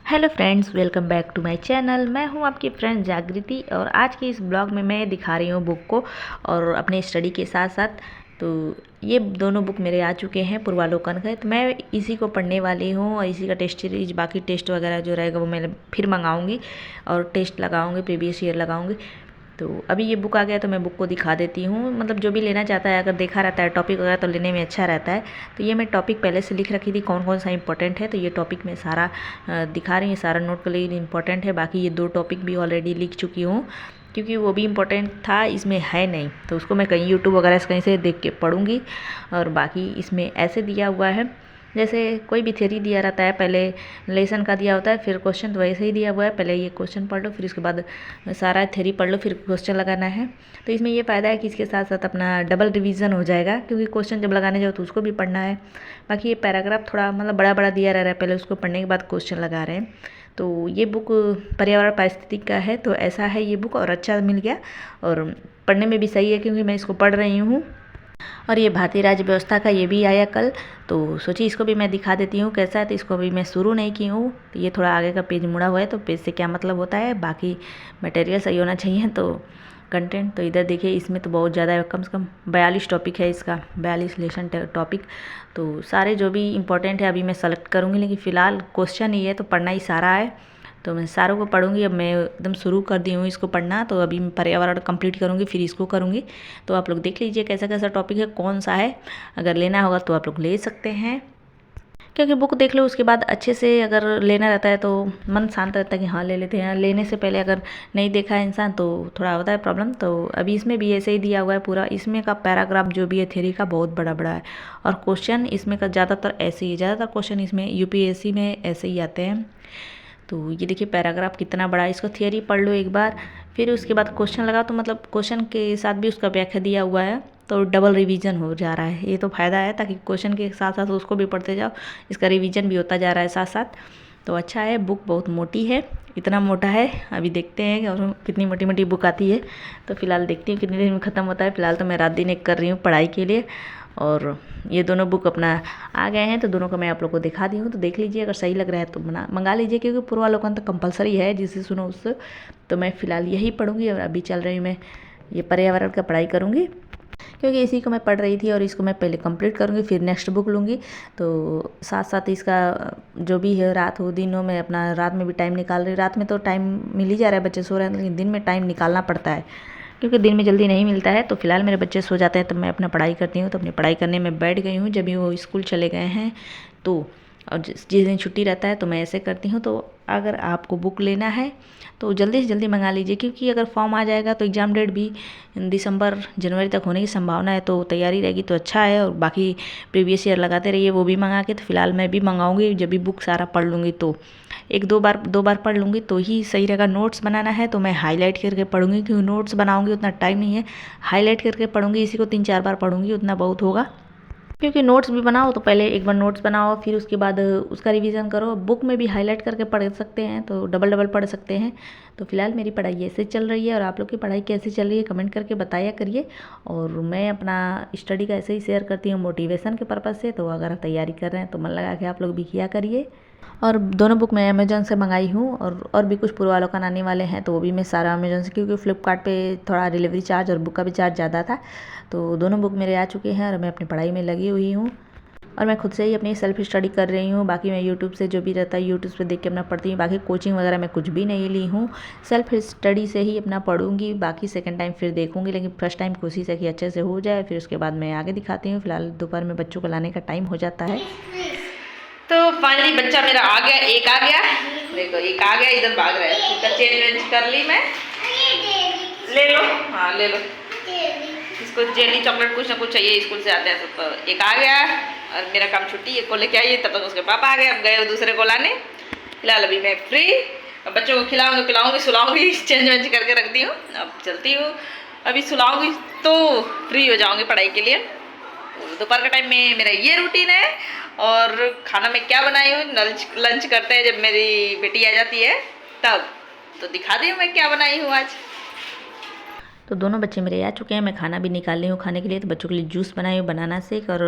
Hello friends, welcome back to my channel. मैं हूं आपकी फ्रेंड जागृति और आज के इस ब्लॉग में मैं दिखा रही हूं बुक को और अपने स्टडी के साथ साथ। तो ये दोनों बुक मेरे आ चुके हैं पूर्वालोकन का, तो मैं इसी को पढ़ने वाली हूं और इसी का टेस्ट सीरीज, बाकी टेस्ट वगैरह जो रहेगा वो मैं फिर मंगाऊंगी और टेस्ट लगाऊंगी, प्रीवियस ईयर लगाऊंगी। तो अभी ये बुक आ गया तो मैं बुक को दिखा देती हूँ। मतलब जो भी लेना चाहता है, अगर देखा रहता है टॉपिक वगैरह तो लेने में अच्छा रहता है। तो ये मैं टॉपिक पहले से लिख रखी थी कौन कौन सा इंपॉर्टेंट है, तो ये टॉपिक मैं सारा दिखा रही हूँ, सारा नोट कर लिए इंपॉर्टेंट है। बाकी ये 2 टॉपिक भी ऑलरेडी लिख चुकी हूँ क्योंकि वो भी इम्पोर्टेंट था, इसमें है नहीं, तो उसको मैं कहीं यूट्यूब वगैरह से कहीं से देख के पढ़ूँगी। और बाकी इसमें ऐसे दिया हुआ है जैसे कोई भी थ्योरी दिया रहता है, पहले लेसन का दिया होता है, फिर क्वेश्चन तो वैसे ही दिया हुआ है। पहले ये क्वेश्चन पढ़ लो, फिर उसके बाद सारा थ्योरी पढ़ लो, फिर क्वेश्चन लगाना है। तो इसमें ये फ़ायदा है कि इसके साथ साथ अपना डबल रिवीजन हो जाएगा, क्योंकि क्वेश्चन जब लगाने जाओ तो उसको भी पढ़ना है। बाकी ये पैराग्राफ थोड़ा मतलब बड़ा बड़ा दिया रह रहा है, पहले उसको पढ़ने के बाद क्वेश्चन लगा रहे हैं। तो ये बुक पर्यावरण पारिस्थितिक का है, तो ऐसा है ये बुक और अच्छा मिल गया और पढ़ने में भी सही है क्योंकि मैं इसको पढ़ रही हूँ। और ये भारतीय राज्य व्यवस्था का ये भी आया कल, तो सोची इसको भी मैं दिखा देती हूँ कैसा है। तो इसको अभी मैं शुरू नहीं की हूँ, तो ये थोड़ा आगे का पेज मुड़ा हुआ है, तो पेज से क्या मतलब होता है, बाकी मटेरियल सही होना चाहिए। तो कंटेंट तो इधर देखिए, इसमें तो बहुत ज़्यादा है, कम से कम 42 टॉपिक है इसका, 42 लेसन टॉपिक। तो सारे जो भी इंपॉर्टेंट है अभी मैं सेलेक्ट करूँगी, लेकिन फ़िलहाल क्वेश्चन ही है तो पढ़ना ही सारा है, तो मैं सारों को पढ़ूंगी। अब मैं एकदम शुरू कर दी हूँ इसको पढ़ना, तो अभी मैं पर्यावरण कंप्लीट करूँगी फिर इसको करूँगी। तो आप लोग देख लीजिए कैसा कैसा टॉपिक है, कौन सा है। अगर लेना होगा तो आप लोग ले सकते हैं, क्योंकि बुक देख लो उसके बाद अच्छे से अगर लेना रहता है तो मन शांत रहता है कि हाँ ले लेते हैं। लेने से पहले अगर नहीं देखा है इंसान तो थोड़ा होता है प्रॉब्लम। तो अभी इसमें भी ऐसे ही दिया हुआ है पूरा, इसमें का पैराग्राफ जो भी है थ्योरी का बहुत बड़ा बड़ा है, और क्वेश्चन इसमें का ज़्यादातर ऐसे ही, ज़्यादातर क्वेश्चन इसमें यूपीएससी में ऐसे ही आते हैं। तो ये देखिए पैराग्राफ कितना बड़ा है, इसको थियरी पढ़ लो एक बार, फिर उसके बाद क्वेश्चन लगाओ। तो मतलब क्वेश्चन के साथ भी उसका व्याख्या दिया हुआ है, तो डबल रिवीजन हो जा रहा है। ये तो फ़ायदा है, ताकि क्वेश्चन के साथ साथ उसको भी पढ़ते जाओ, इसका रिवीजन भी होता जा रहा है साथ साथ। तो अच्छा है, बुक बहुत मोटी है, इतना मोटा है। अभी देखते हैं और कितनी मोटी मोटी बुक आती है, तो फिलहाल देखती हूँ कितनी देर में ख़त्म होता है। फिलहाल तो मैं रात दिन एक कर रही हूँ पढ़ाई के लिए, और ये दोनों बुक अपना आ गए हैं, तो दोनों को मैं आप लोग को दिखा दी हूँ। तो देख लीजिए, अगर सही लग रहा है तो मंगा लीजिए, क्योंकि पूर्वालोकन तो कंपलसरी है, जिससे सुनो उससे। तो मैं फ़िलहाल यही पढ़ूँगी और अभी चल रही हूँ मैं ये पर्यावरण का पढ़ाई करूँगी, क्योंकि इसी को मैं पढ़ रही थी और इसको मैं पहले कंप्लीट करूँगी फिर नेक्स्ट बुक लूँगी। तो साथ साथ इसका जो भी है, रात हो दिन हो, मैं अपना रात में भी टाइम निकाल रही। रात में तो टाइम मिल ही जा रहा है, बच्चे सो रहे हैं, लेकिन दिन में टाइम निकालना पड़ता है, क्योंकि दिन में जल्दी नहीं मिलता है। तो फिलहाल मेरे बच्चे सो जाते हैं, तब मैं अपना पढ़ाई करती हूँ। तो अपनी पढ़ाई करने में बैठ गई हूँ, जब भी वो स्कूल चले गए हैं तो। और जिस दिन छुट्टी रहता है तो मैं ऐसे करती हूँ। तो अगर आपको बुक लेना है तो जल्दी से जल्दी मंगा लीजिए, क्योंकि अगर फॉर्म आ जाएगा तो एग्ज़ाम डेट भी दिसंबर जनवरी तक होने की संभावना है, तो तैयारी रहेगी तो अच्छा है। और बाकी प्रीवियस ईयर लगाते रहिए वो भी मंगा के। तो फिलहाल मैं भी मंगाऊंगी, जब भी बुक सारा पढ़ लूँगी तो एक दो बार पढ़ लूँगी तो ही सही रहेगा। नोट्स बनाना है तो मैं हाईलाइट करके पढ़ूँगी, क्योंकि नोट्स बनाऊँगी उतना टाइम नहीं है, हाईलाइट करके पढ़ूँगी। इसी को 3-4 बार पढ़ूँगी, उतना बहुत होगा। क्योंकि नोट्स भी बनाओ तो पहले एक बार नोट्स बनाओ, फिर उसके बाद उसका रिवीजन करो। बुक में भी हाईलाइट करके पढ़ सकते हैं, तो डबल डबल पढ़ सकते हैं। तो फिलहाल मेरी पढ़ाई ऐसे चल रही है, और आप लोग की पढ़ाई कैसी चल रही है कमेंट करके बताया करिए। और मैं अपना स्टडी का ऐसे ही शेयर करती हूँ मोटिवेशन के पर्पज़ से। तो अगर आप तैयारी कर रहे हैं तो मन लगा के आप लोग भी किया करिए। और दोनों बुक मैं अमेज़न से मंगाई हूँ, और भी कुछ पूर्वालोकन आने वाले हैं, तो वो भी मैं सारा अमेज़न से, क्योंकि फ्लिपकार्ट पे थोड़ा डिलीवरी चार्ज और बुक का भी चार्ज ज़्यादा था। तो दोनों बुक मेरे आ चुके हैं और मैं अपनी पढ़ाई में लगी हुई हूँ, और मैं खुद से ही अपनी सेल्फ स्टडी कर रही हूँ। बाकी मैं यूट्यूब से जो भी रहता है यूट्यूब पे देख के अपना पढ़ती हूँ। बाकी कोचिंग वगैरह मैं कुछ भी नहीं ली हूँ, सेल्फ स्टडी से ही अपना पढ़ूँगी। बाकी सेकंड टाइम फिर देखूँगी, लेकिन फर्स्ट टाइम कोशिश है कि अच्छे से हो जाए, फिर उसके बाद मैं आगे दिखाती हूँ। फिलहाल दोपहर में बच्चों को लाने का टाइम हो जाता है। तो फाइनली बच्चा मेरा आ गया, एक आ गया, देखो एक आ गया, इधर भाग रहा है। इसका चेंज वेंज कर ली मैं, ले लो, हाँ ले लो। इसको जेली चॉकलेट कुछ ना कुछ चाहिए, स्कूल से आते हैं। तो एक आ गया और मेरा काम छुट्टी, एक को लेके आइए, तब तक उसके पापा आ गए, अब गए दूसरे को लाने। फिलहाल अभी मैं फ्री, अब बच्चों को खिलाऊंगी पिलाऊंगी सुलाऊंगी, चेंज वेंज करके रख दी हूँ। अब चलती हूँ, अभी सुलाऊंगी तो फ्री हो जाऊंगी पढ़ाई के लिए। दोपहर का टाइम में मेरा ये रूटीन है। और खाना में क्या बनाई हूँ, लंच करते हैं जब मेरी बेटी आ जाती है तब, तो दिखा दी हूँ मैं क्या बनाई हूँ आज। तो दोनों बच्चे मेरे आ चुके हैं, मैं खाना भी निकाल रही हूँ खाने के लिए। तो बच्चों के लिए जूस बनाई हूँ, बनाना शेक, और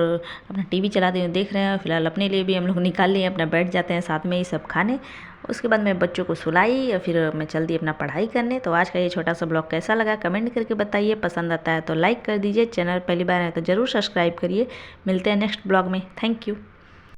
अपना टीवी चला रही हूँ, देख रहे हैं। फिलहाल अपने लिए भी हम लोग निकाल लिए, अपना बैठ जाते हैं साथ में ही सब खाने। उसके बाद मैं बच्चों को सुलाई और फिर मैं चल दी अपना पढ़ाई करने। तो आज का ये छोटा सा ब्लॉग कैसा लगा कमेंट करके बताइए, पसंद आता है तो लाइक कर दीजिए, चैनल पहली बार है तो ज़रूर सब्सक्राइब करिए। मिलते हैं नेक्स्ट ब्लॉग में। Thank you.